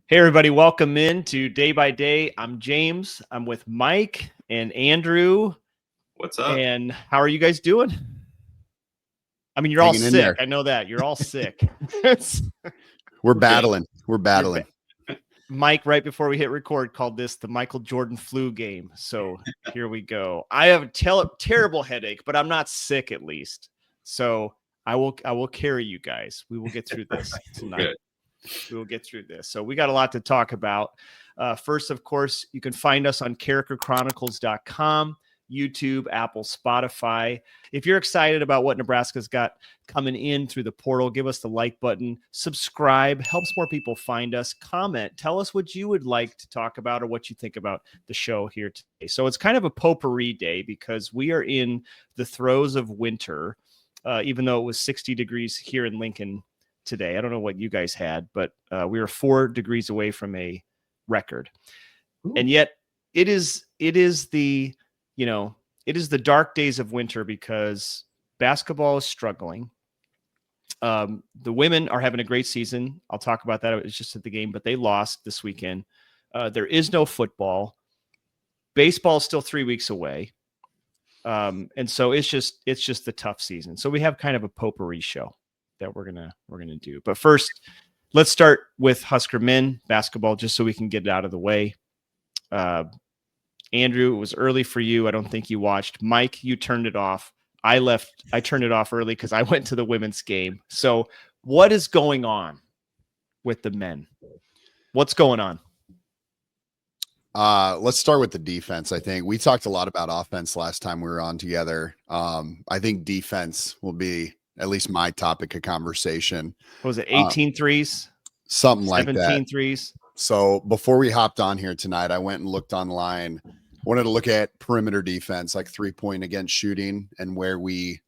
Hey, everybody. Welcome in to Day by Day. I'm James. I'm with Mike and Andrew. What's up? And how are you guys doing? I mean, you're all Hanging in sick. there. I know that. You're all sick. We're battling. We're battling. Mike, right before we hit record, called this the Michael Jordan flu game. So here we go. I have a terrible headache, but I'm not sick at least. So I will carry you guys. We will get through this tonight. Good. We will get through this. So we got a lot to talk about. First, of course, you can find us on characterchronicles.com, YouTube, Apple, Spotify. If you're excited about what Nebraska's got coming in through the portal, give us the like button, subscribe, helps more people find us, comment, tell us what you would like to talk about or what you think about the show here today. So it's kind of a potpourri day because we are in the throes of winter, even though it was 60 degrees here in Lincoln today. I don't know what you guys had, but we were 4 degrees away from a record. Ooh. And yet it is the dark days of winter because basketball is struggling. The women are having a great season. I'll talk about that. It was just at the game, but they lost this weekend. There is no football. Baseball is still 3 weeks away. And so it's just the tough season. So we have kind of a potpourri show that we're gonna do. But first, let's start with Husker men basketball, just so we can get it out of the way. Andrew, it was early for you. I don't think you watched. Mike, you turned it off. I turned it off early because I went to the women's game. So what is going on with the men? What's going on? Let's start with the defense. I think we talked a lot about offense last time we were on together. I think defense will be at least my topic of conversation. What was it, 18 threes? Something like that. 17 threes. So before we hopped on here tonight, I went and looked online. Wanted to look at perimeter defense, like 3-point against shooting, and where we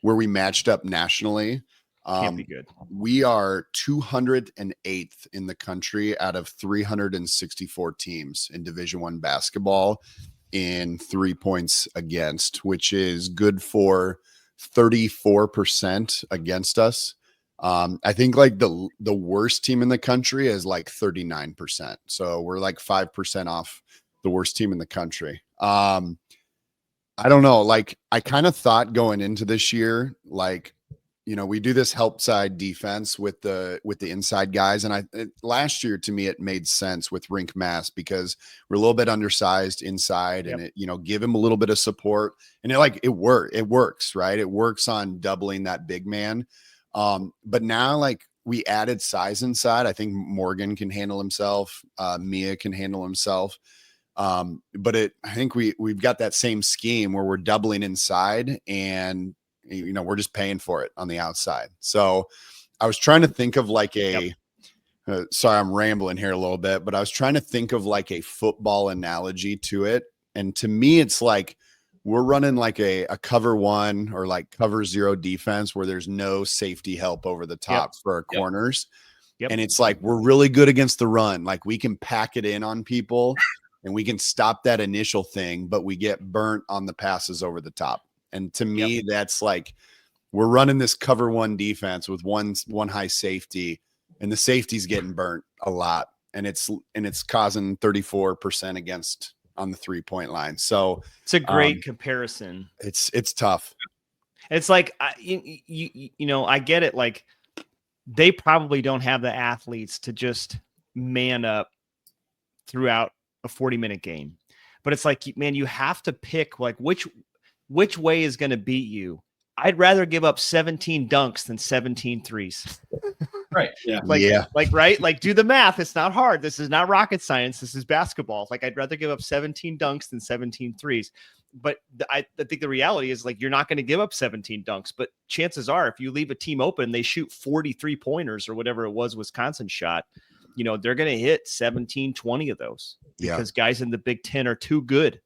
matched up nationally. Can't be good. We are 208th in the country out of 364 teams in Division I basketball in 3 points against, which is good for 34% against us. I think like the worst team in the country is like 39%. So we're like 5% off the worst team in the country. I don't know. Like I kind of thought going into this year, like, we do this help side defense with the inside guys. And last year to me, it made sense with Rink Mass because we're a little bit undersized inside. Yep. And it, give him a little bit of support, and it works, right? It works on doubling that big man. But now like we added size inside. I think Morgan can handle himself. Mia can handle himself. But I think we've got that same scheme where we're doubling inside and, we're just paying for it on the outside. So I was trying to think of like sorry, I'm rambling here a little bit, but I was trying to think of like a football analogy to it. And to me, it's like, we're running like a cover 1 or like cover 0 defense where there's no safety help over the top for our corners. Yep. And it's like, we're really good against the run. Like we can pack it in on people and we can stop that initial thing, but we get burnt on the passes over the top. And to me, that's like, we're running this cover 1 defense with one high safety, and the safety's getting burnt a lot. And it's causing 34% against on the 3-point line. So it's a great comparison. It's tough. It's like, I get it. Like they probably don't have the athletes to just man up throughout a 40-minute game, but it's like, man, you have to pick like which way is going to beat you. I'd rather give up 17 dunks than 17 threes. Right. Yeah. Right. Like do the math. It's not hard. This is not rocket science. This is basketball. Like I'd rather give up 17 dunks than 17 threes. But I think the reality is like, you're not going to give up 17 dunks, but chances are if you leave a team open, they shoot 43 pointers or whatever it was Wisconsin shot, they're going to hit 17, 20 of those because guys in the Big Ten are too good.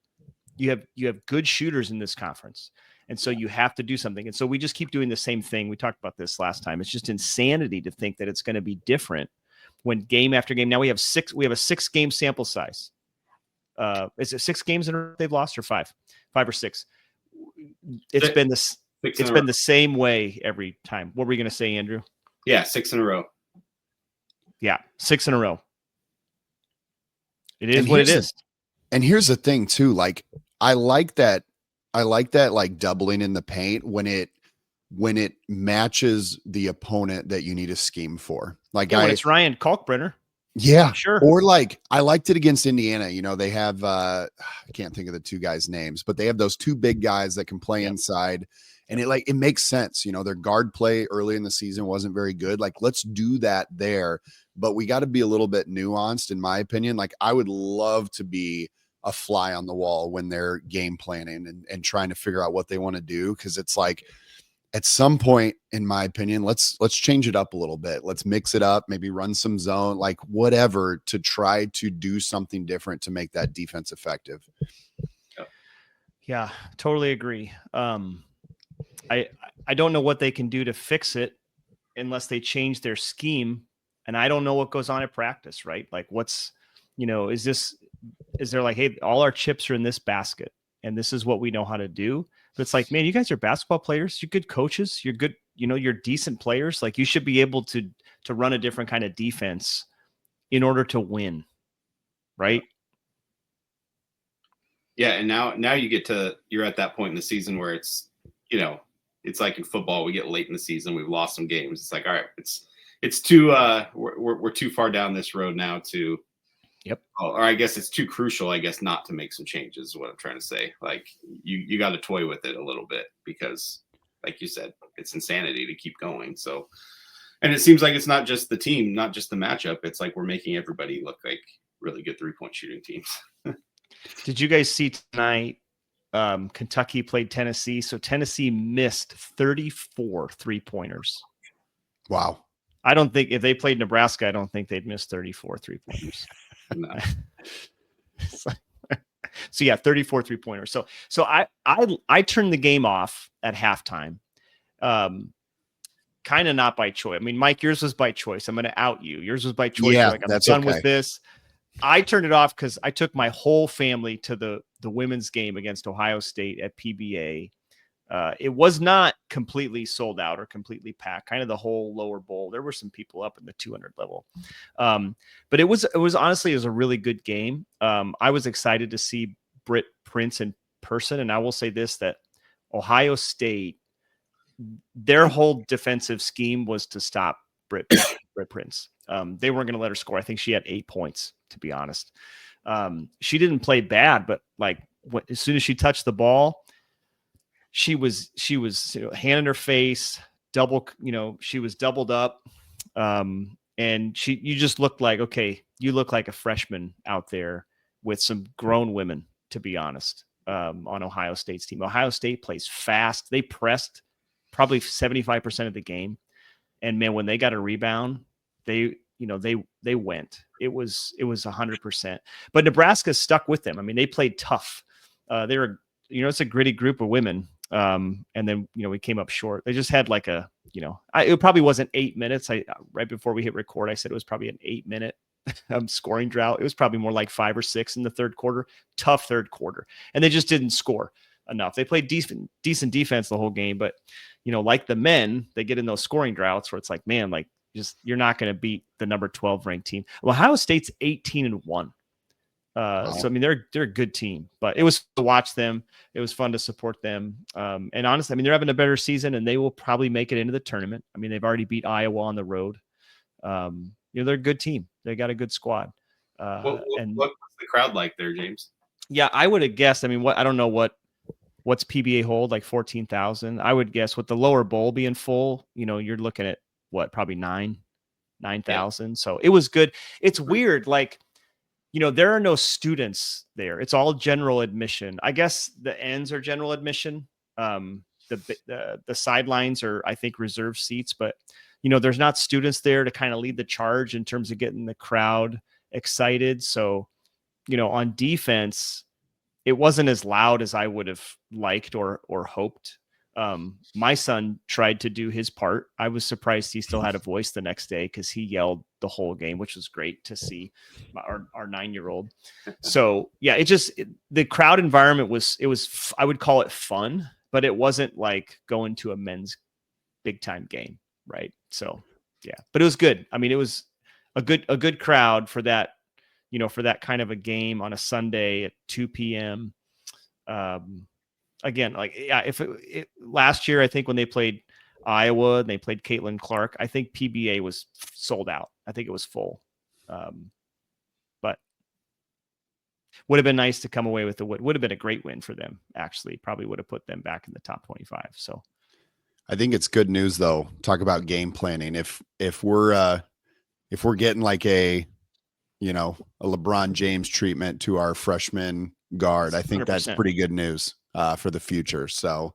You have good shooters in this conference. And so you have to do something. And so we just keep doing the same thing. We talked about this last time. It's just insanity to think that it's going to be different when game after game. Now we have a 6-game sample size. Is it 6 games in a row they've lost or 5 or 6? It's been the same way every time. What were you going to say, Andrew? Yeah. 6 in a row. Yeah. 6 in a row. It is what it is. And here's the thing too. Like, I like that like doubling in the paint when it matches the opponent that you need a scheme for. Like, when it's Ryan Kalkbrenner. Yeah, sure. Or like, I liked it against Indiana. They have I can't think of the two guys' names, but they have those two big guys that can play inside, and it makes sense. Their guard play early in the season wasn't very good. Like, let's do that there, but we got to be a little bit nuanced, in my opinion. Like, I would love to be a fly on the wall when they're game planning and trying to figure out what they want to do, because it's like, at some point, in my opinion, let's change it up a little bit. Let's mix it up, maybe run some zone, like whatever, to try to do something different to make that defense effective. Yeah, totally agree. I don't know what they can do to fix it unless they change their scheme. And I don't know what goes on at practice, right? Like, is there like, hey, all our chips are in this basket and this is what we know how to do? But it's like, man, you guys are basketball players. You're good coaches. You're good. You're decent players. Like, you should be able to run a different kind of defense in order to win. Right. Yeah. And now you're at that point in the season where it's like in football, we get late in the season, we've lost some games. It's like, all right, it's too, we're too far down this road now to, or I guess it's too crucial, not to make some changes is what I'm trying to say. Like, you got to toy with it a little bit, because like you said, it's insanity to keep going. So, and it seems like it's not just the team, not just the matchup. It's like we're making everybody look like really good 3-point shooting teams. Did you guys see tonight? Kentucky played Tennessee. So Tennessee missed 34 3-pointers. Wow. I don't think if they played Nebraska, I don't think they'd miss 34 3-pointers. No. So yeah, 34 3-pointers. So I turned the game off at halftime. Kind of not by choice. I mean, Mike, yours was by choice. I'm going to out you. Yours was by choice. Yeah, like, I'm that's done okay. with this. I turned it off because I took my whole family to the women's game against Ohio State at PBA. It was not completely sold out or completely packed, kind of the whole lower bowl. There were some people up in the 200 level. But it was honestly, it was a really good game. I was excited to see Britt Prince in person. And I will say this, that Ohio State, their whole defensive scheme was to stop Britt Prince. They weren't going to let her score. I think she had 8 points, to be honest. She didn't play bad, but like as soon as she touched the ball, she was hand in her face, she was doubled up. And you just looked like, okay, you look like a freshman out there with some grown women, to be honest, on Ohio State's team. Ohio State plays fast. They pressed probably 75% of the game. And man, when they got a rebound, they went. It was 100%. But Nebraska stuck with them. I mean, they played tough. They were, it's a gritty group of women. And then, we came up short. They just had like it probably wasn't 8 minutes. Right before we hit record, I said it was probably an 8-minute scoring drought. It was probably more like 5 or 6 in the third quarter. Tough third quarter. And they just didn't score enough. They played decent defense the whole game, but like the men, they get in those scoring droughts where it's like, man, like you're not going to beat the number 12 ranked team. Well, Ohio State's 18-1. Wow. So I mean, they're a good team, but it was fun to watch them. It was fun to support them. And honestly, I mean, they're having a better season, and they will probably make it into the tournament. I mean, they've already beat Iowa on the road. They're a good team. They got a good squad. What's the crowd like there, James? Yeah, I would have guessed. I mean, I don't know what's PBA hold, like 14,000. I would guess with the lower bowl being full, you're looking at probably 9,000. Yeah. So it was good. It's weird. Like, there are no students there. It's all general admission. I guess the ends are general admission. The sidelines are, I think, reserved seats, but there's not students there to kind of lead the charge in terms of getting the crowd excited. So, on defense, it wasn't as loud as I would have liked or hoped. My son tried to do his part. I was surprised he still had a voice the next day because he yelled the whole game, which was great to see our 9-year-old. So yeah, the crowd environment was I would call it fun, but it wasn't like going to a men's big time game. Right. So yeah, but it was good. I mean, it was a good crowd for that, for that kind of a game on a Sunday at 2 p.m. Again, like, yeah, if last year, I think when they played Iowa and they played Caitlin Clark, I think PBA was sold out. I think it was full. But would have been nice to come away with the win. Would have been a great win for them, actually. Probably would have put them back in the top 25. So I think it's good news, though. Talk about game planning. If we're getting like a LeBron James treatment to our freshman guard, I think 100%. that's pretty good news for the future. So,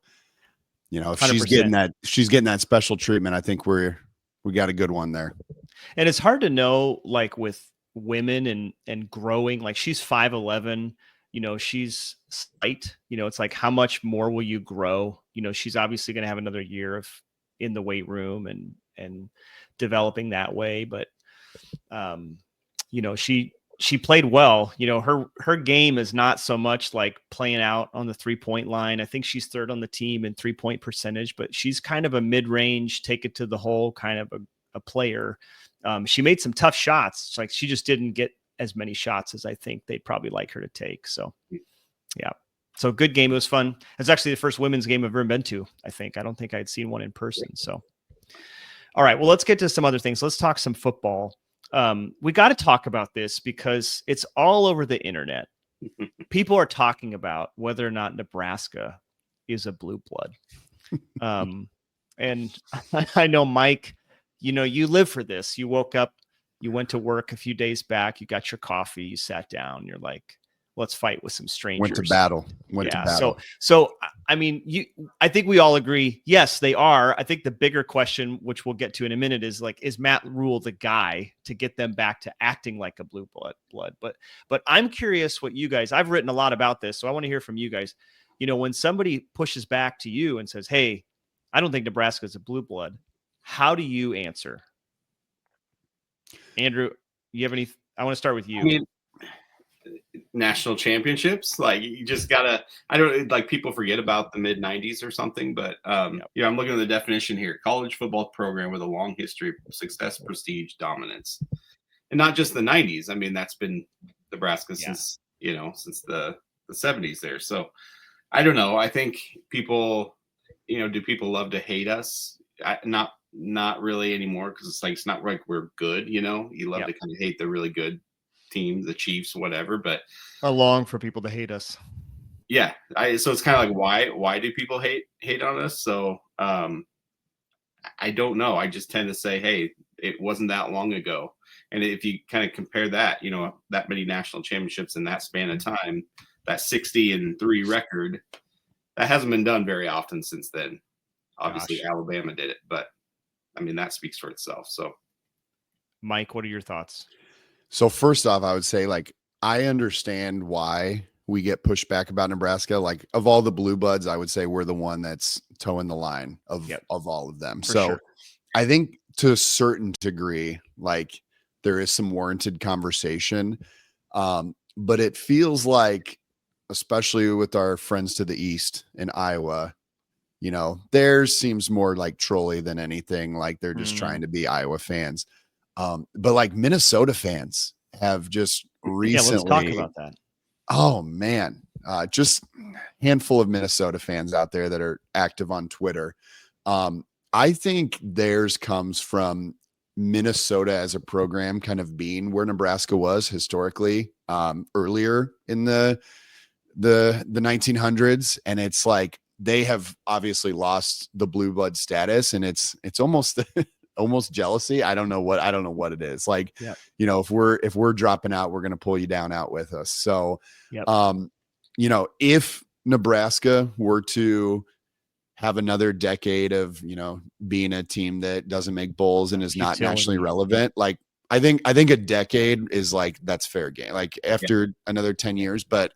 if 100%. she's getting that special treatment, I think we got a good one there. And it's hard to know, like, with women and growing, like, she's 5'11", she's slight, it's like, how much more will you grow? She's obviously going to have another year in the weight room and developing that way. But, she played well. Her game is not so much like playing out on the 3-point line. I think she's third on the team in 3-point percentage, but she's kind of a mid-range, take it to the hole kind of a player. She made some tough shots. It's like she just didn't get as many shots as I think they'd probably like her to take. So, yeah. So good game. It was fun. It's actually the first women's game I've ever been to, I think. I don't think I'd seen one in person. So, all right. Well, let's get to some other things. Let's talk some football. We got to talk about this because it's all over the internet. People are talking about whether or not Nebraska is a blue blood. And I know, Mike, you live for this. You woke up, you went to work a few days back, you got your coffee, you sat down, you're like, let's fight with some strangers. Went to battle. So, I mean, I think we all agree. Yes, they are. I think the bigger question, which we'll get to in a minute, is like, is Matt Rhule the guy to get them back to acting like a blue blood? But I'm curious what you guys, I've written a lot about this, so I want to hear from you guys. When somebody pushes back to you and says, hey, I don't think Nebraska is a blue blood, how do you answer? Andrew, you have any? I want to start with you. I mean, national championships, like, you just gotta, I don't, like, people forget about the mid 90s or something, but I'm looking at the definition here: college football program with a long history of success, prestige, dominance. And not just the 90s. I mean, that's been Nebraska since the 70s there. So I don't know. I think people, do people love to hate us? Not really anymore, because it's like, it's not like we're good. You love to kind of hate the really good team, the Chiefs, whatever. But I long for people to hate us. Yeah, so it's kind of like, why do people hate on us? So I don't know. I just tend to say, hey, it wasn't that long ago. And if you kind of compare that, that many national championships in that span of time, that 60-3 record, that hasn't been done very often since then. Obviously, Alabama did it, but I mean, that speaks for itself. So, Mike, what are your thoughts? So first off, I would say, like, I understand why we get pushed back about Nebraska. Like, of all the blue bloods, I would say we're the one that's towing the line of all of them. So sure. I think to a certain degree, like, there is some warranted conversation. But it feels like, especially with our friends to the east in Iowa, theirs seems more like trolly than anything. Like, they're just trying to be Iowa fans. But like, Minnesota fans have just recently, let's talk about that. Oh man. Just handful of Minnesota fans out there that are active on Twitter. I think theirs comes from Minnesota as a program kind of being where Nebraska was historically, earlier in the 1900s. And it's like, they have obviously lost the blue blood status, and it's almost almost jealousy. I don't know what it is. Like, if we're dropping out, we're going to pull you down out with us. So, if Nebraska were to have another decade of, being a team that doesn't make bowls and is not nationally relevant, like, I think a decade is like, that's fair game. Like, after another 10 years, but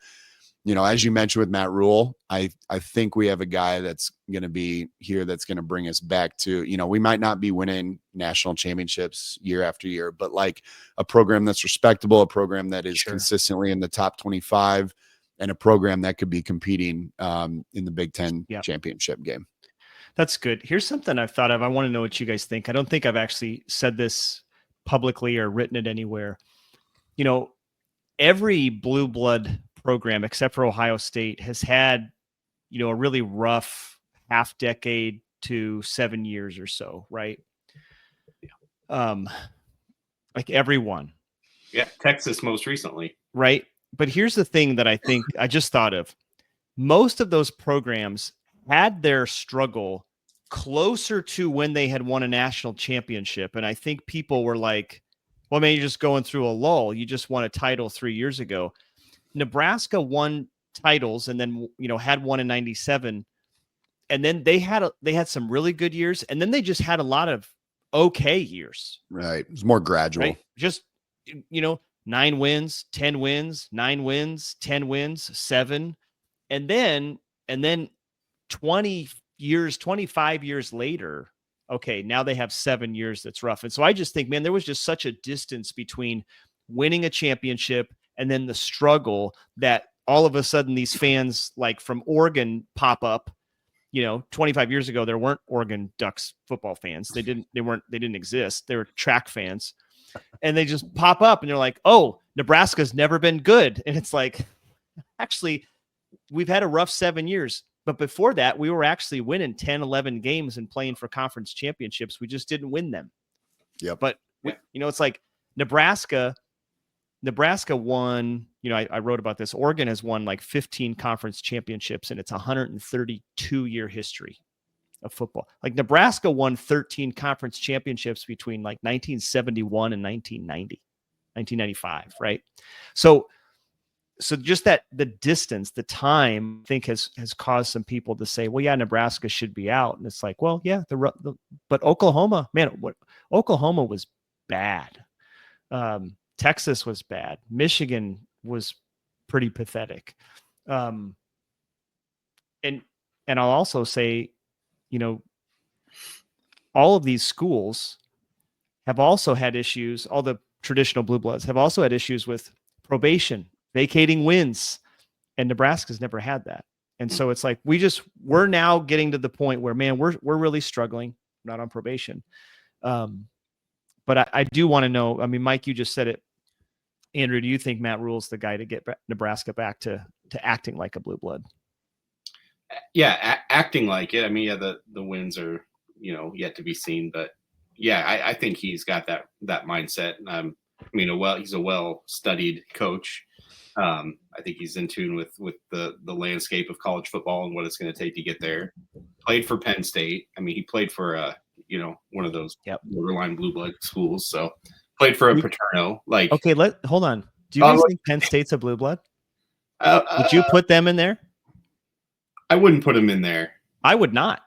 as you mentioned with Matt Rhule, I think we have a guy that's going to be here that's going to bring us back to, we might not be winning national championships year after year, but like a program that's respectable, a program that is consistently in the top 25, and a program that could be competing in the Big Ten championship game. That's good. Here's something I've thought of. I want to know what you guys think. I don't think I've actually said this publicly or written it anywhere. every blue blood program except for Ohio State has had, a really rough half decade to 7 years or so, right? Like everyone. Yeah, Texas most recently. Right. But here's the thing that I think I just thought of. Most of those programs had their struggle closer to when they had won a national championship. And I think people were like, well, maybe you're just going through a lull. You just won a title 3 years ago. Nebraska won titles and then, had one in 97. And then they had some really good years. And then they just had a lot of okay years. Right. It's more gradual. Right? Just, 9 wins, 10 wins, 9 wins, 10 wins, 7. And then 25 years later, okay, now they have 7 years that's rough. And so I just think, man, there was just such a distance between winning a championship and then the struggle that all of a sudden these fans like from Oregon pop up. 25 years ago, there weren't Oregon Ducks football fans. They didn't exist. They were track fans. And they just pop up and they're like, oh, Nebraska's never been good. And it's like, actually, we've had a rough 7 years. But before that, we were actually winning 10, 11 games and playing for conference championships. We just didn't win them. Yeah. But, it's like Nebraska won, I wrote about this. Oregon has won like 15 conference championships in its 132-year history of football. Like Nebraska won 13 conference championships between like 1971 and 1995, right? So just that the distance, the time, I think has caused some people to say, well, yeah, Nebraska should be out. And it's like, well, yeah, but Oklahoma, man, Oklahoma was bad. Texas was bad. Michigan was pretty pathetic. And I'll also say, all of these schools have also had issues. All the traditional blue bloods have also had issues with probation, vacating wins, and Nebraska's never had that. And so it's like, we're now getting to the point where, man, we're really struggling, not on probation. But I do want to know, I mean, Mike, you just said it. Andrew, do you think Matt Rhule's the guy to get Nebraska back to acting like a blue blood? Yeah, acting like it. I mean, yeah, the wins are, yet to be seen, but yeah, I think he's got that mindset. He's a well-studied coach. I think he's in tune with the landscape of college football and what it's going to take to get there. Played for Penn State. I mean, he played for one of those borderline blue blood schools. So played for a Paterno. Like, okay, hold on. Do you guys think Penn State's a blue blood? Would you put them in there? I wouldn't put them in there. I would not.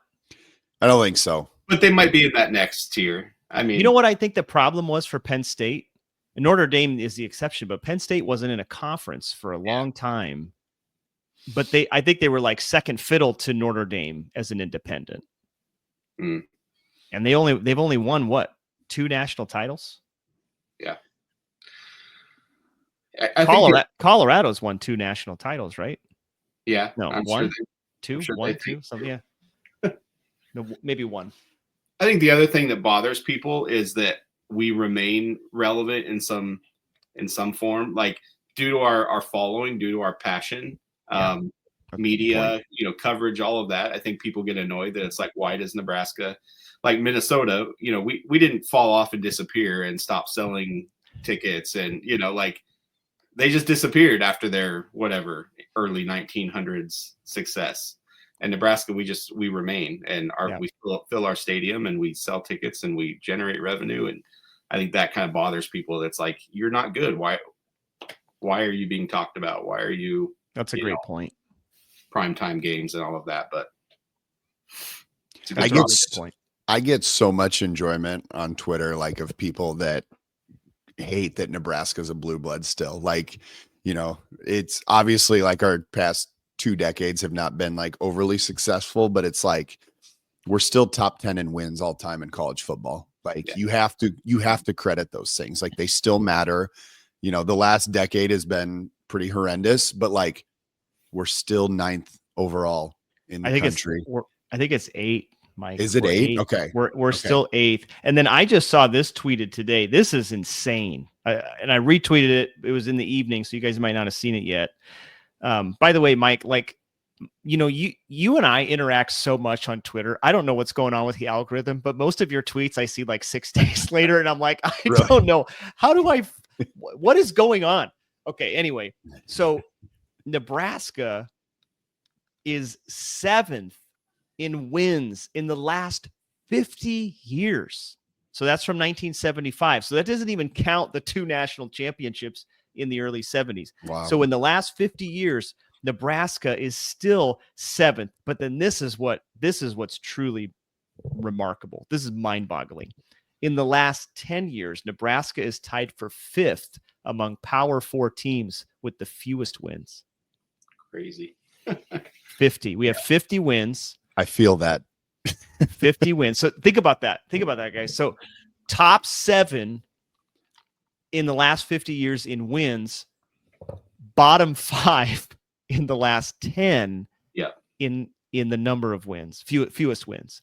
I don't think so. But they might be in that next tier. I mean, you know what I think the problem was for Penn State? And Notre Dame is the exception, but Penn State wasn't in a conference for a long time. But I think they were like second fiddle to Notre Dame as an independent. Mm. And they've only won what? 2 national titles? Yeah. Colorado's won 2 national titles, right? Yeah. No, I'm 1, sure 2, sure 1, 2, something. Yeah. No, maybe 1. I think the other thing that bothers people is that we remain relevant in some form, like due to our following, due to our passion, media, coverage, all of that. I think people get annoyed that it's like, why does Nebraska, like Minnesota, we didn't fall off and disappear and stop selling tickets, and like they just disappeared after their whatever early 1900s success. And Nebraska, we remain, and we fill our stadium, and we sell tickets, and we generate revenue. And I think that kind of bothers people. That's like, you're not good. Why are you being talked about? Why are you? That's a great point. Primetime games and all of that, but I get so much enjoyment on Twitter, like of people that hate that Nebraska's a blue blood still. Like, it's obviously like our past 2 decades have not been like overly successful, but it's like we're still top 10 in wins all time in college football. Like you have to credit those things. Like they still matter. The last decade has been pretty horrendous, but like we're still 9th overall in the country. I think it's 8. Mike. Is it We're 8? eighth. Okay. We're still 8th. And then I just saw this tweeted today. This is insane. And I retweeted it. It was in the evening, so you guys might not have seen it yet. By the way, Mike, like, you know, you and I interact so much on Twitter. I don't know what's going on with the algorithm, but most of your tweets I see like 6 days later, and I'm like, I Really? don't know. How do I? What is going on? Okay. Anyway, so Nebraska is 7th in wins in the last 50 years. So that's from 1975. So that doesn't even count the 2 national championships in the early 70s. Wow. So in the last 50 years, Nebraska is still 7th. But then this is what's truly remarkable. This is mind-boggling. In the last 10 years, Nebraska is tied for 5th among Power 4 teams with the fewest wins. Crazy. 50. We have 50 wins. I feel that. 50 wins. So think about that. Think about that, guys. So top 7 in the last 50 years in wins, bottom 5 in the last 10 in the number of wins, fewest wins.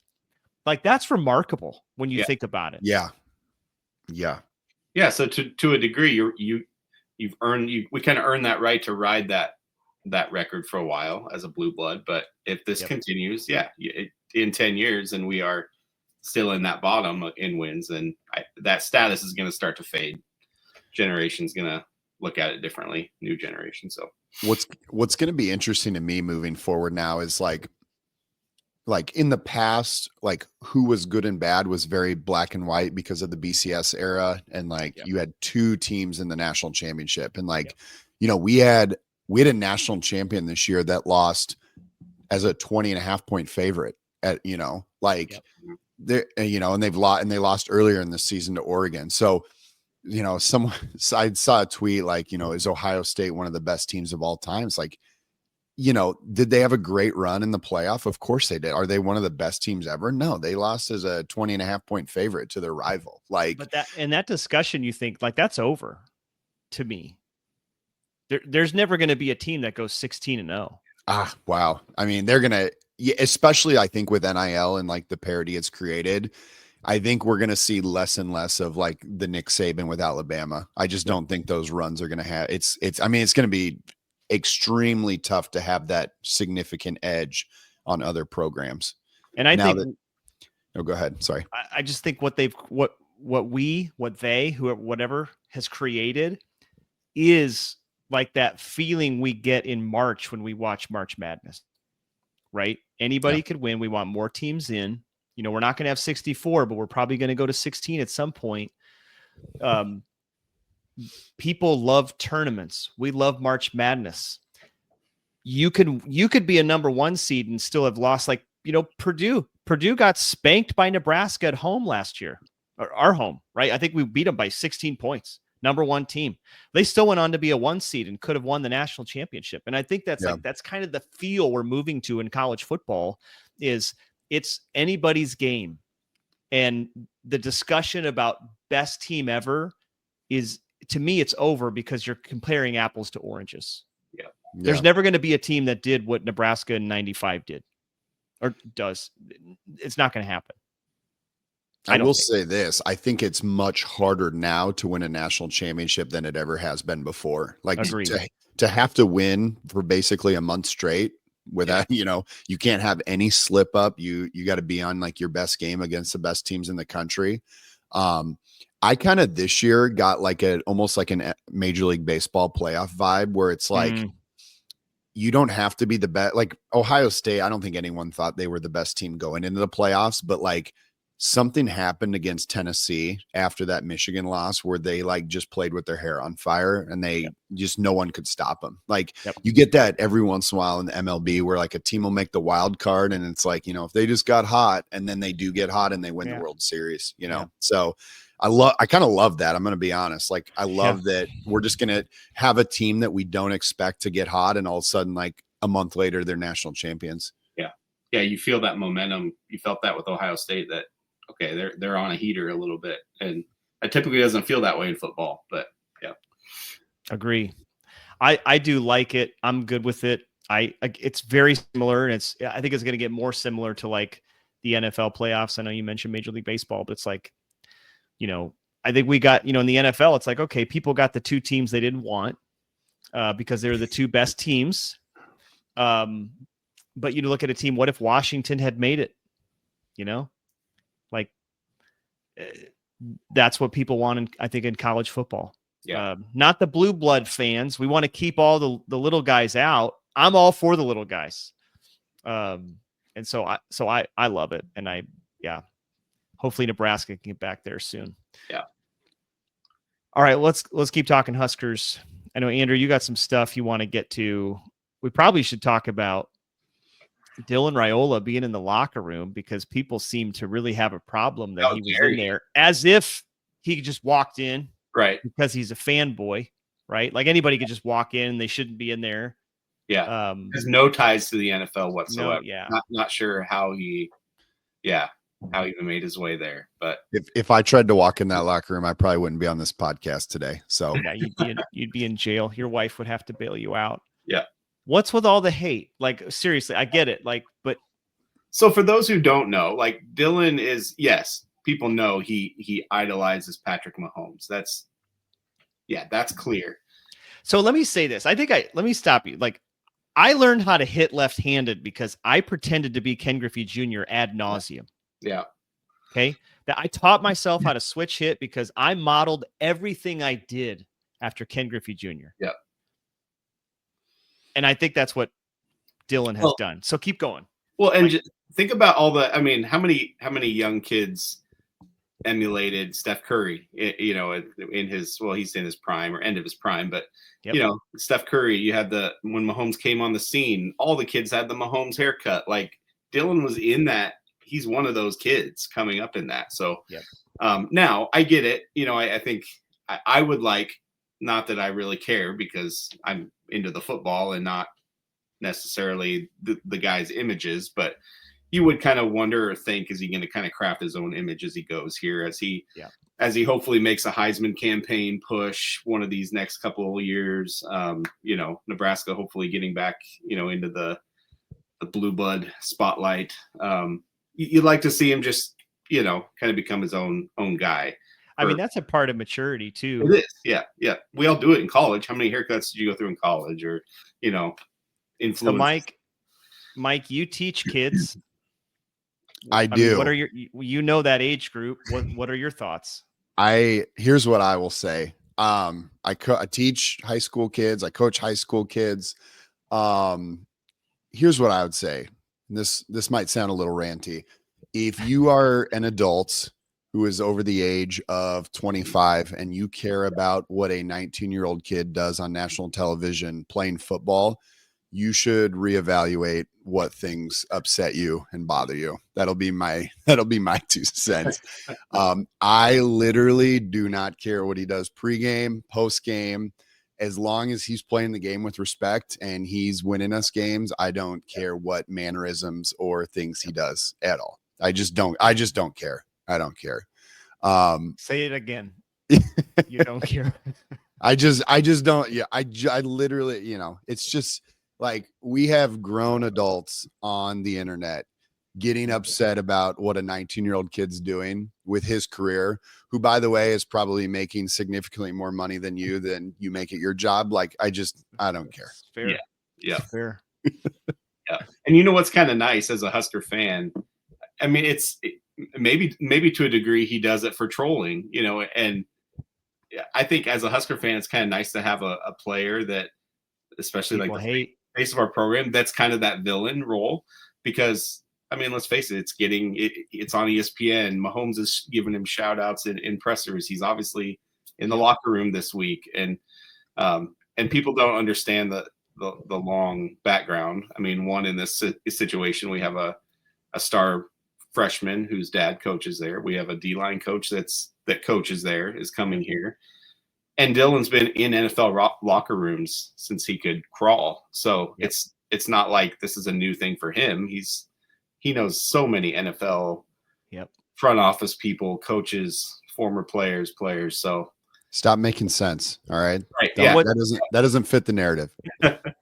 Like, that's remarkable when you think about it. Yeah. So to a degree, we kind of earned that right to ride that record for a while as a blue blood. But if this continues, in 10 years, and we are still in that bottom in wins, and that status is going to start to fade. Generation's going to look at it differently, new generation. So what's going to be interesting to me moving forward now is like in the past, like who was good and bad was very black and white because of the BCS era. And you had 2 teams in the national championship. And you know, we had a national champion this year that lost as a 20.5 point favorite at, you know, you know, and they lost earlier in the season to Oregon. So, you know, I saw a tweet like, you know, is Ohio State one of the best teams of all time? It's like, you know, did they have a great run in the playoff? Of course they did. Are they one of the best teams ever? No, they lost as a 20.5 point favorite to their rival. But that discussion, you think like that's over to me. There's never going to be a team that goes 16-0. Wow. I mean, they're going to, especially I think with NIL and like the parity it's created, I think we're going to see less and less of like the Nick Saban with Alabama. I just don't think those runs are going to have I mean, it's going to be extremely tough to have that significant edge on other programs. And I think go ahead. Sorry. I just think whatever has created is like that feeling we get in March when we watch March Madness, right? Anybody could win. We want more teams in. You know, we're not going to have 64, but we're probably going to go to 16 at some point. People love tournaments. We love March Madness. You could be a number 1 seed and still have lost. Like, you know, Purdue got spanked by Nebraska at home last year, or our home, right? I think we beat them by 16 points. Number 1 team. They still went on to be a 1 seed and could have won the national championship. And I think that's that's kind of the feel we're moving to in college football. Is it's anybody's game. And the discussion about best team ever is, to me, it's over because you're comparing apples to oranges. Yeah. There's never going to be a team that did what Nebraska in 95 did or does. It's not going to happen. I will say this. I think it's much harder now to win a national championship than it ever has been before. Like to have to win for basically a month straight without, you know, you can't have any slip up. You got to be on like your best game against the best teams in the country. I kind of this year got like almost like a Major League Baseball playoff vibe where it's like, you don't have to be the best. Like Ohio State, I don't think anyone thought they were the best team going into the playoffs, but like something happened against Tennessee after that Michigan loss where they like just played with their hair on fire and they just, no one could stop them. Like you get that every once in a while in the MLB where like a team will make the wild card and it's like, you know, if they just got hot and then they do get hot and they win the World Series, you know? So I kind of love that. I'm going to be honest. Like I love that we're just going to have a team that we don't expect to get hot. And all of a sudden, like a month later, they're national champions. Yeah. Yeah. You feel that momentum. You felt that with Ohio State that, okay, they're on a heater a little bit. And it typically doesn't feel that way in football, but yeah. Agree. I do like it. I'm good with it. It's very similar. And I think it's going to get more similar to like the NFL playoffs. I know you mentioned Major League Baseball, but it's like, I think we got, in the NFL, it's like, okay, people got the two teams they didn't want because they're the two best teams. But you look at a team, what if Washington had made it? Like that's what people want, I think, in college football. Yeah. Not the blue blood fans. We want to keep all the little guys out. I'm all for the little guys. And so I love it. And hopefully Nebraska can get back there soon. Yeah. All right, let's keep talking Huskers. I know, Andrew, you got some stuff you want to get to. We probably should talk about Dylan Raiola being in the locker room because people seem to really have a problem that he was in there as if he just walked in. Right. Because he's a fanboy, right? Like anybody could just walk in and they shouldn't be in there. Yeah. There's no ties to the NFL whatsoever. No, yeah. Not sure how he even made his way there. But if I tried to walk in that locker room, I probably wouldn't be on this podcast today. So yeah, you'd be in jail. Your wife would have to bail you out. Yeah. What's with all the hate? Like, seriously, I get it. Like, but so for those who don't know, like Dylan is, yes, people know he idolizes Patrick Mahomes. That's clear. So let me say this. Let me stop you. Like, I learned how to hit left-handed because I pretended to be Ken Griffey Jr. ad nauseum. Yeah. Okay. That I taught myself how to switch hit because I modeled everything I did after Ken Griffey Jr. Yeah. And I think that's what Dylan has done. So keep going. Well, and just think about how many young kids emulated Steph Curry, in his, he's in his prime or end of his prime, but Steph Curry, you had when Mahomes came on the scene, all the kids had the Mahomes haircut. Like Dylan was in that. He's one of those kids coming up in that. So now I get it. I think I would like, not that I really care because I'm into the football and not necessarily the guy's images, but you would kind of wonder or think, is he going to kind of craft his own image as he goes here, as he hopefully makes a Heisman campaign push one of these next couple of years, Nebraska hopefully getting back, into the blue blood spotlight. You'd like to see him just, kind of become his own guy. I mean, that's a part of maturity too. It is. Yeah. Yeah. We all do it in college. How many haircuts did you go through in college or, influence? So Mike, you teach kids. I do. Mean, what are that age group? What are your thoughts? Here's what I will say. I teach high school kids. I coach high school kids. Here's what I would say. This might sound a little ranty. If you are an adult who is over the age of 25 and you care about what a 19-year-old kid does on national television playing football, you should reevaluate what things upset you and bother you. That'll be my 2 cents. I literally do not care what he does pregame, postgame. As long as he's playing the game with respect and he's winning us games, I don't care what mannerisms or things he does at all. I just don't care. I don't care. Say it again. You don't care. I just don't. Yeah. I literally, it's just like we have grown adults on the internet getting upset about what a 19-year-old kid's doing with his career, who, by the way, is probably making significantly more money than you make at your job. Like, I don't care. Fair. Yeah. Yeah. Fair. Yeah. And you know what's kind of nice as a Husker fan? I mean, maybe to a degree he does it for trolling, and I think as a Husker fan, it's kind of nice to have a player that, especially people like the face of our program, that's kind of that villain role, because I mean, let's face it, it's on ESPN. Mahomes is giving him shout outs in pressers. He's obviously in the locker room this week. And people don't understand the long background. I mean, one, in this situation, we have a star freshman whose dad coaches there. We have a D-line coach that coaches there, is coming here. And Dylan's been in NFL locker rooms since he could crawl. So it's not like this is a new thing for him. He knows so many NFL front office people, coaches, former players. So stop making sense. All right. Right. That doesn't fit the narrative.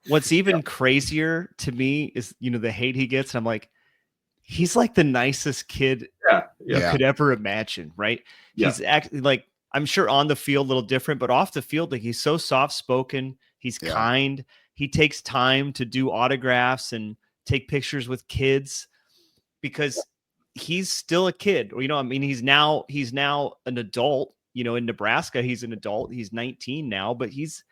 What's even crazier to me is, the hate he gets. And I'm like, he's like the nicest kid you could ever imagine, right? Yeah. He's actually like, I'm sure on the field a little different, but off the field, like he's so soft spoken. He's kind. He takes time to do autographs and take pictures with kids because he's still a kid. You know, I mean, he's now an adult. You know, in Nebraska, he's an adult. He's 19 now, but he's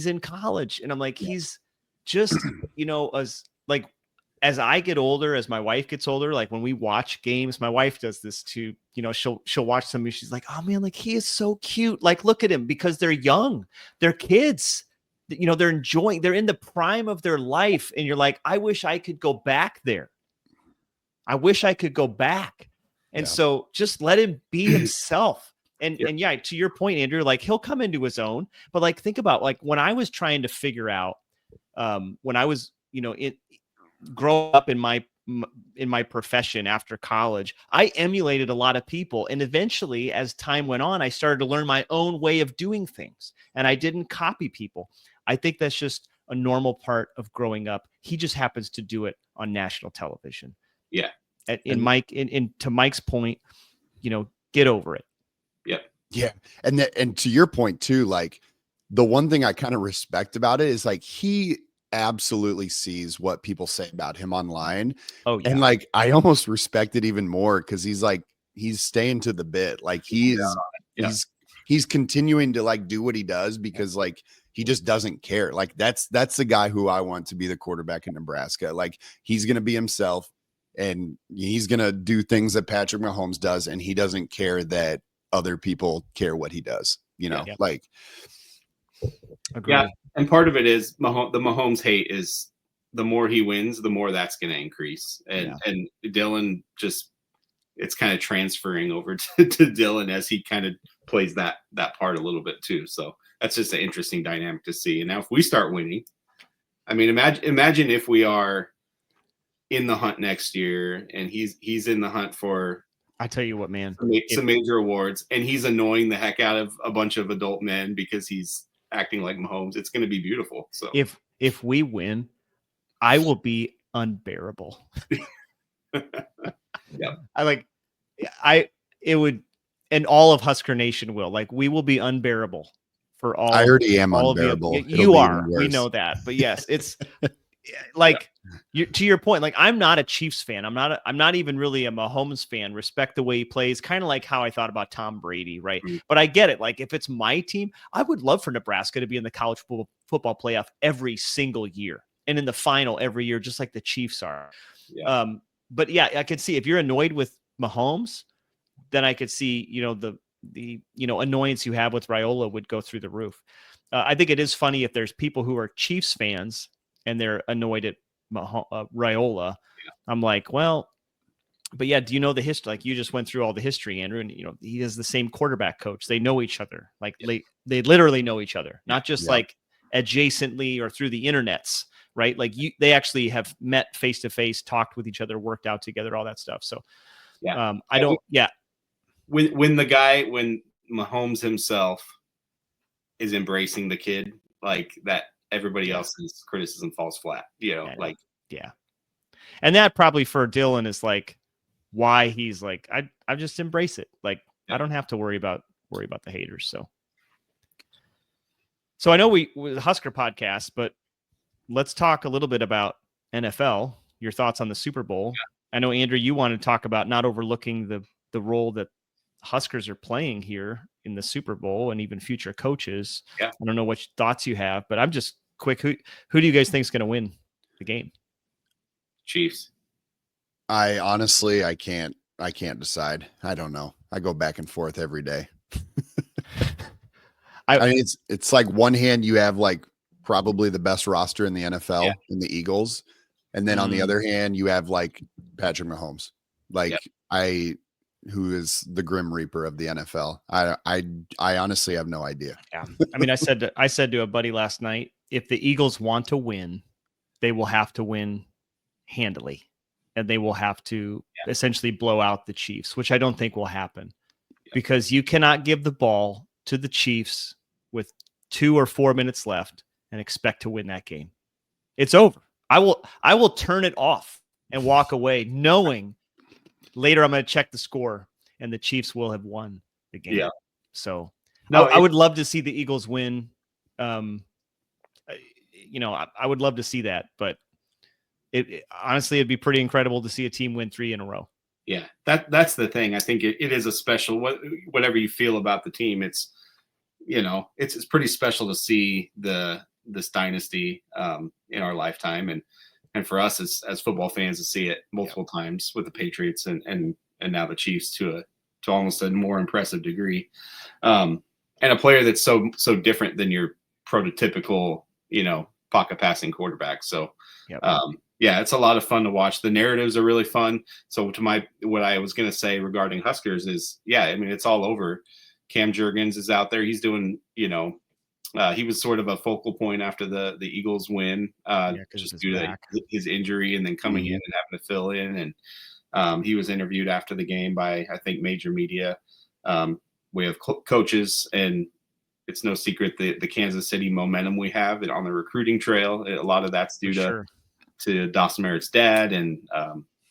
in college, and I'm like, he's just, you know, as I get older, as my wife gets older, like when we watch games, my wife does this too. You know, she'll watch something. She's like, oh man, like he is so cute. Like, look at him, because they're young, they're kids. You know, they're enjoying, they're in the prime of their life. And you're like, I wish I could go back there. I wish I could go back. And so just let him be himself. And yeah, to your point, Andrew, like he'll come into his own, but like, think about like when I was trying to figure out, when I was, you know, grow up in my profession after college, I emulated a lot of people. And eventually, as time went on, I started to learn my own way of doing things, and I didn't copy people. I think that's just a normal part of growing up. He just happens to do it on national television. Yeah. To Mike's point, you know, get over it. Yep. Yeah. And to your point too, like the one thing I kind of respect about it is like he absolutely sees what people say about him online. Oh yeah. And like I almost respect it even more because he's like he's staying to the bit. Like he's continuing to like do what he does because like he just doesn't care. Like that's the guy who I want to be the quarterback in Nebraska. Like he's gonna be himself and he's gonna do things that Patrick Mahomes does, and he doesn't care that other people care what he does. You know, like Agreed. Yeah. And part of it is the Mahomes hate is the more he wins, the more that's going to increase. And Dylan just, it's kind of transferring over to Dylan as he kind of plays that part a little bit too. So that's just an interesting dynamic to see. And now if we start winning, I mean, imagine if we are in the hunt next year and he's in the hunt for, I tell you what, man, some major awards, and he's annoying the heck out of a bunch of adult men because he's acting like Mahomes. It's going to be beautiful. So if we win, I will be unbearable. It would, and all of Husker Nation will, like, we will be unbearable for all. I already am unbearable. You are. We know that, but yes, it's like to your point. Like, I'm not a Chiefs fan. I'm not even really a Mahomes fan. Respect the way he plays, kind of like how I thought about Tom Brady, right? Mm-hmm. But I get it. Like, if it's my team, I would love for Nebraska to be in the college football playoff every single year and in the final every year, just like the Chiefs are. Yeah. But yeah, I could see if you're annoyed with Mahomes, then I could see, you know, the annoyance you have with Raiola would go through the roof. I think it is funny if there's people who are Chiefs fans and they're annoyed at Raiola. Yeah. I'm like, well, but yeah, do you know the history? Like, you just went through all the history, Andrew, and, you know, he is the same quarterback coach. They know each other. Like, they literally know each other, not just like adjacently or through the internets, right? Like, they actually have met face to face, talked with each other, worked out together, all that stuff. So when Mahomes himself is embracing the kid, like that, everybody else's criticism falls flat, you know, and that probably for Dylan is like why he's like, I just embrace it. Like, I don't have to worry about the haters. So I know we the Husker podcast, but let's talk a little bit about NFL, your thoughts on the Super Bowl. I know, Andrew, you want to talk about not overlooking the role that Huskers are playing here in the Super Bowl and even future coaches. I don't know what thoughts you have, but I'm just quick. Who do you guys think is going to win the game? Chiefs. I honestly, I can't decide. I don't know. I go back and forth every day. I mean, it's like one hand you have like probably the best roster in the NFL in the Eagles. And then on the other hand, you have like Patrick Mahomes, who is the Grim Reaper of the NFL. I honestly have no idea. Yeah. I mean, I said to a buddy last night, if the Eagles want to win, they will have to win handily, and they will have to essentially blow out the Chiefs, which I don't think will happen because you cannot give the ball to the Chiefs with 2 or 4 minutes left and expect to win that game. It's over. I will turn it off and walk away knowing later I'm going to check the score, and the Chiefs will have won the game. Yeah. So No, I would love to see the Eagles win. I would love to see that, but honestly, it'd be pretty incredible to see a team win 3 in a row. Yeah, that's the thing. I think it is a special, whatever you feel about the team, it's pretty special to see this dynasty in our lifetime, and for us as football fans to see it multiple times with the Patriots and now the Chiefs to almost a more impressive degree, and a player that's so different than your prototypical pocket passing quarterback. So. Yep. Yeah, it's a lot of fun to watch. The narratives are really fun. So what I was going to say regarding Huskers is, it's all over. Cam Jurgens is out there. He's doing, he was sort of a focal point after the Eagles win, just due to his injury and then coming in and having to fill in. And he was interviewed after the game by, I think, major media. We have coaches, and it's no secret the Kansas City momentum we have on the recruiting trail. A lot of that's due to Dawson Merritt's dad and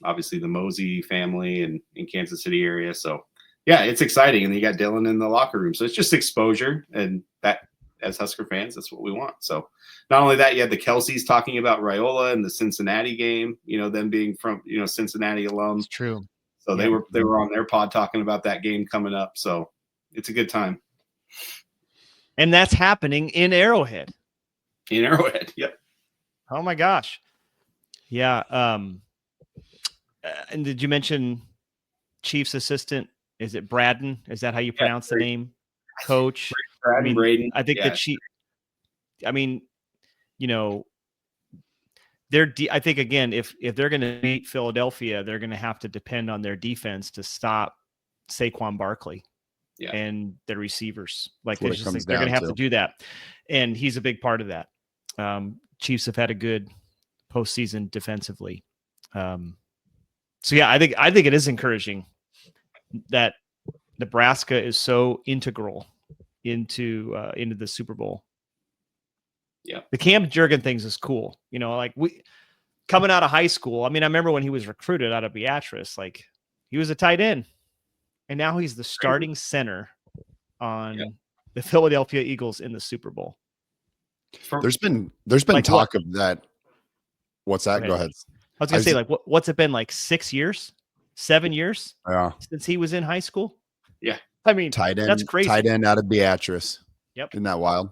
obviously the Mosey family and in Kansas City area. So yeah, it's exciting. And you got Dylan in the locker room. So it's just exposure, and that as Husker fans, that's what we want. So not only that, you had the Kelseys talking about Raiola and the Cincinnati game, them being from, Cincinnati alums. It's true. So they were on their pod talking about that game coming up. So it's a good time. And that's happening in Arrowhead. Yep. Oh my gosh. Yeah. And did you mention Chiefs assistant? Is it Braden? Is that how you pronounce the name? Coach? Braden. I think that I think again, if they're going to beat Philadelphia, they're going to have to depend on their defense to stop Saquon Barkley and their receivers. Like they're going to have to do that. And he's a big part of that. Chiefs have had a good postseason defensively. So yeah, I think it is encouraging that Nebraska is so integral into the Super Bowl. Yeah. The Cam Jurgens things is cool. Like we coming out of high school. I mean, I remember when he was recruited out of Beatrice, like he was a tight end, and now he's the starting center on the Philadelphia Eagles in the Super Bowl. There's been like talk of that. What's that? Go ahead. I was going to say, like, what's it been, like 6 years, 7 years since he was in high school? Yeah. I mean, tight end, that's crazy. Tight end out of Beatrice. Yep. Isn't that wild?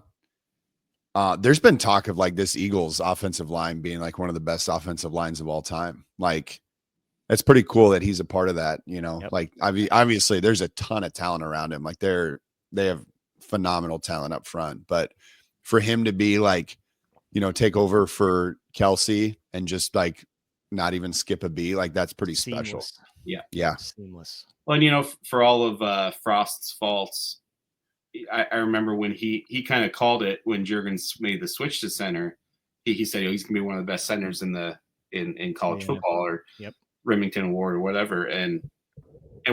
There's been talk of like this Eagles offensive line being like one of the best offensive lines of all time. Like, it's pretty cool that he's a part of that, like obviously there's a ton of talent around him. Like they have phenomenal talent up front, but for him to be like, take over for Kelsey and just like not even skip a beat, like that's pretty special. Yeah. Seamless. Well, for all of Frost's faults, I remember when he kind of called it when Jurgens made the switch to center. He said he's gonna be one of the best centers in college football or Remington Award or whatever, and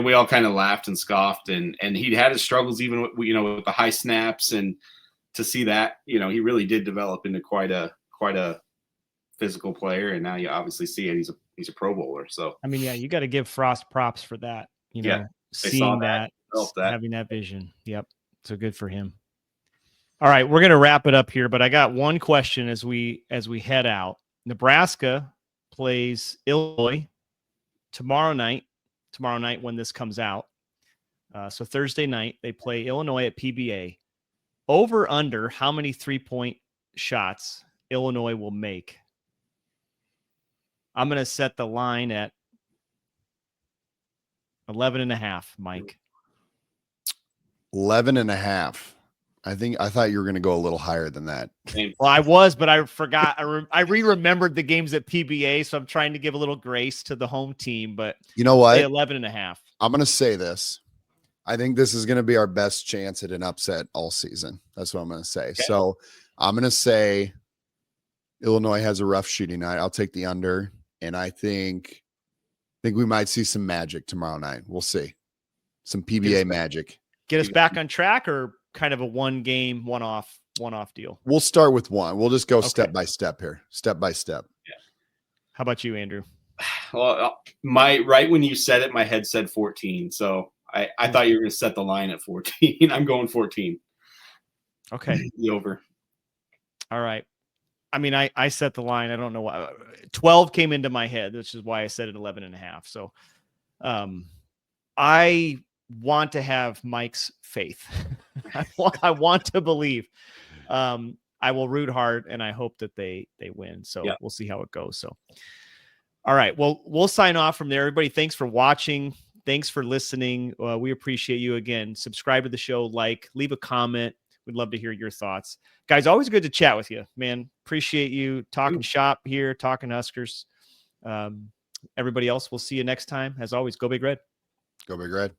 we all kind of laughed and scoffed, and he had his struggles even with the high snaps, and to see that he really did develop into quite a physical player, and now you obviously see it. He's a Pro Bowler. So I mean, you got to give Frost props for that. Seeing that, having that vision. Yep. So good for him. All right, we're going to wrap it up here, but I got one question as we head out. Nebraska plays Illinois tomorrow night when this comes out. So Thursday night, they play Illinois at PBA. Over under how many 3-point shots Illinois will make? I'm going to set the line at 11.5, Mike. 11.5. I thought you were going to go a little higher than that. Well, I was, but I forgot. I remembered the games at PBA, so I'm trying to give a little grace to the home team. But you know what? 11.5. I'm going to say this. I think this is going to be our best chance at an upset all season. That's what I'm going to say. Okay. So I'm going to say Illinois has a rough shooting night. I'll take the under, and I think we might see some magic tomorrow night. We'll see. Some PBA magic. Get us back on track, or kind of a one-game, one-off deal? We'll start with one. We'll just go step by step here. Step by step. Yeah. How about you, Andrew? Well, right when you said it, my head said 14. So I thought you were going to set the line at 14. I'm going 14. Okay. The over. All right. I mean, I set the line. I don't know why. 12 came into my head, which is why I said it 11.5. So I want to have Mike's faith. I want to believe. I will root hard, and I hope that they win. So We'll see how it goes. So, all right. Well, we'll sign off from there. Everybody, thanks for watching. Thanks for listening. We appreciate you. Again, subscribe to the show, leave a comment. We'd love to hear your thoughts. Guys, always good to chat with you, man. Appreciate you talking shop here, talking Huskers. Everybody else, we'll see you next time. As always, go Big Red. Go Big Red.